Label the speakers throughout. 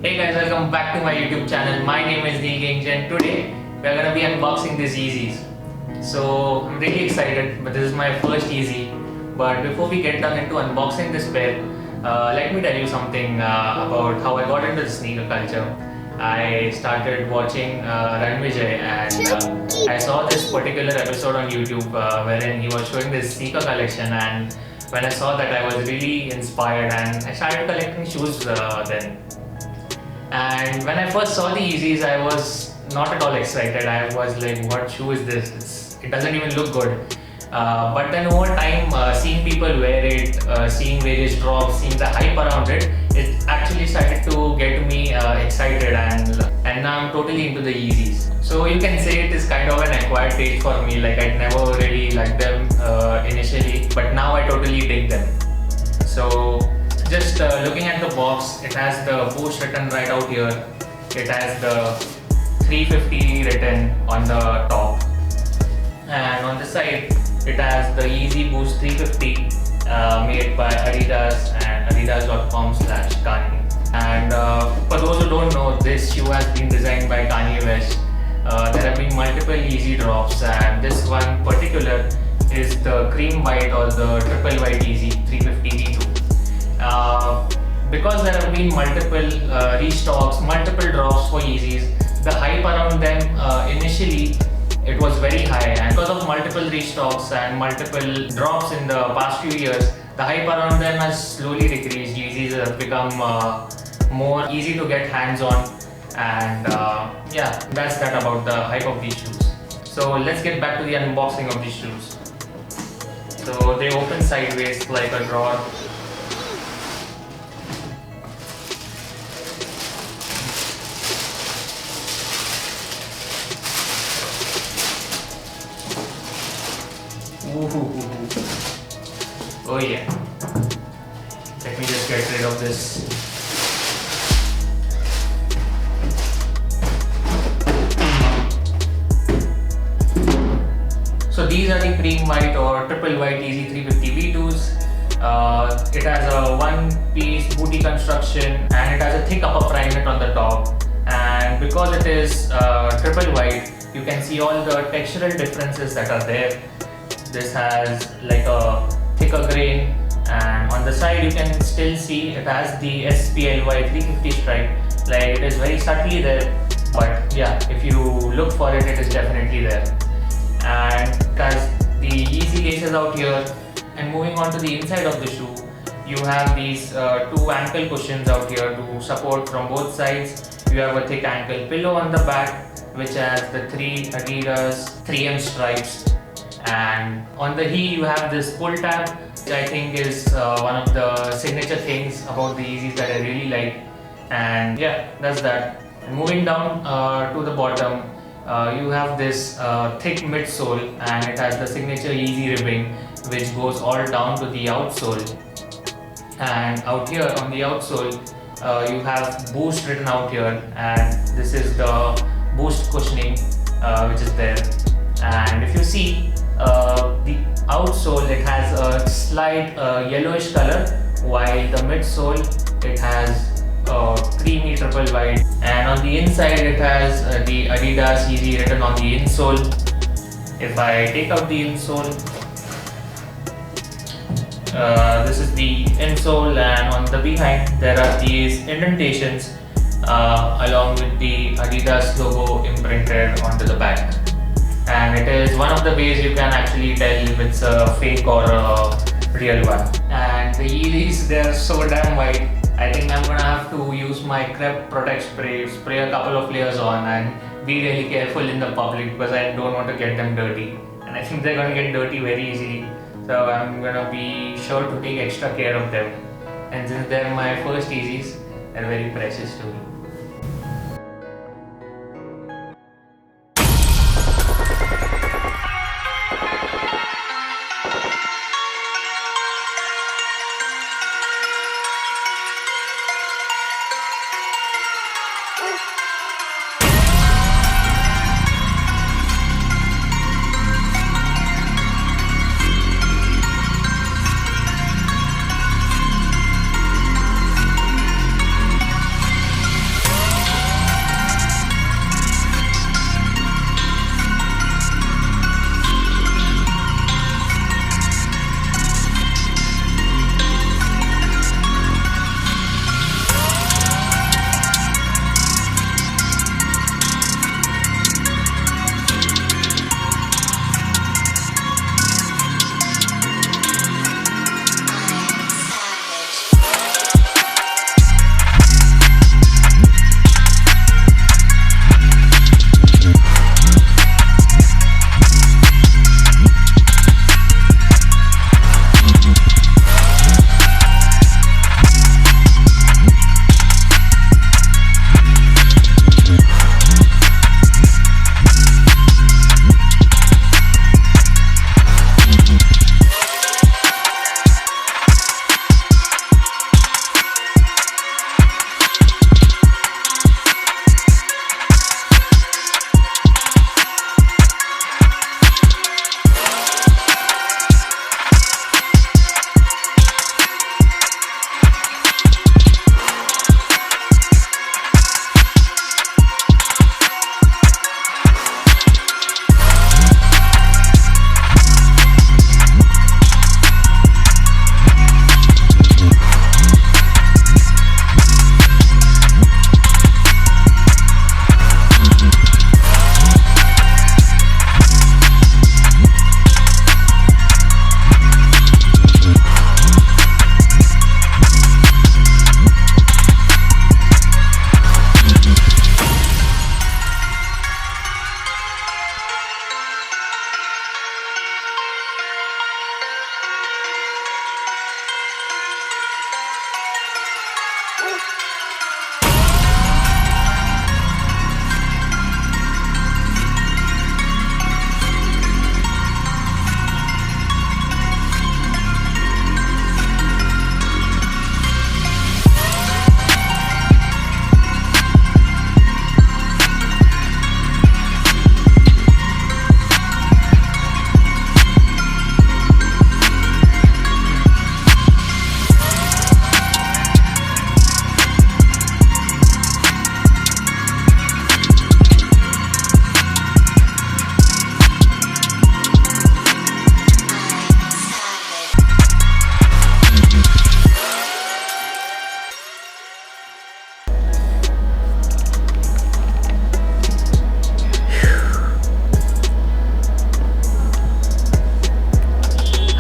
Speaker 1: Hey guys, welcome back to my YouTube channel. My name is Neel and today we are gonna be unboxing these Yeezys. So I'm really excited, but this is my first Yeezy. But before we get down into unboxing this pair, let me tell you something about how I got into the sneaker culture. I started watching Ranvijay and I saw this particular episode on YouTube wherein he was showing this sneaker collection, and when I saw that I was really inspired and I started collecting shoes then. And when I first saw the Yeezys, I was not at all excited. I was like, what shoe is this? It doesn't even look good. But then over time, seeing people wear it, seeing various drops, seeing the hype around it, it actually started to get me excited, and now I'm totally into the Yeezys. So you can say it is kind of an acquired taste for me. Like I'd never really liked them initially, but now I totally dig them. So just looking at the box, it has the Boost written right out here. It has the 350 written on the top, and on the side it has the Yeezy Boost 350 made by Adidas and adidas.com/Kanye. And for those who don't know, this shoe has been designed by Kanye West. There have been multiple Yeezy drops, and this one particular is the cream white or the triple white Yeezy 350 V2. Because there have been multiple restocks, multiple drops for Yeezys, the hype around them initially it was very high, and because of multiple restocks and multiple drops in the past few years, the hype around them has slowly decreased. Yeezys have become more easy to get hands on, and yeah, that's that about the hype of these shoes. So let's get back to the unboxing of these shoes. So they open sideways like a drawer. Ooh. Oh yeah. Let me just get rid of this. So these are the cream white or triple white Yeezy 350 V2s. It has a one-piece booty construction and it has a thick upper primate on the top. And because it is triple white, you can see all the textural differences that are there. This has like a thicker grain, and on the side you can still see it has the SPLY 350 stripe. Like it is very subtly there, but yeah, if you look for it, it is definitely there. And it has the Yeezy laces out here. And moving on to the inside of the shoe, you have these two ankle cushions out here to support from both sides. You have a thick ankle pillow on the back, which has the three Adidas 3M stripes. And on the heel you have this pull tab, which I think is one of the signature things about the Yeezys that I really like. And yeah, that's that. And moving down to the bottom, you have this thick midsole, and it has the signature Yeezy ribbing which goes all down to the outsole. And out here on the outsole you have Boost written out here, and this is the Boost cushioning which is there. And if you see the outsole, it has a slight yellowish color, while the midsole it has creamy triple white, and on the inside it has the Adidas Yeezy written on the insole. If I take out the insole, this is the insole, and on the behind there are these indentations along with the Adidas logo imprinted onto the back. And it is one of the ways you can actually tell if it's a fake or a real one. And the Yeezys, they're so damn white. I think I'm gonna have to use my Crep Protect spray a couple of layers on, and be really careful in the public because I don't want to get them dirty. And I think they're gonna get dirty very easily. So I'm gonna be sure to take extra care of them. And since they're my first Yeezys, they're very precious to me.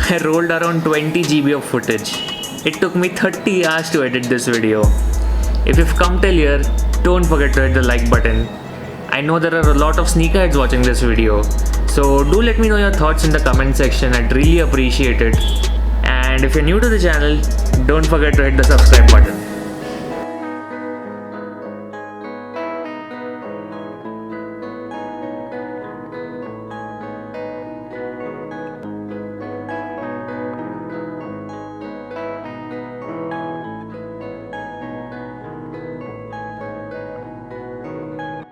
Speaker 1: I rolled around 20 GB of footage. It took me 30 hours to edit this video. If you've come till here, don't forget to hit the like button. I know there are a lot of sneakerheads watching this video, so do let me know your thoughts in the comment section. I'd really appreciate it. And if you're new to the channel, don't forget to hit the subscribe button.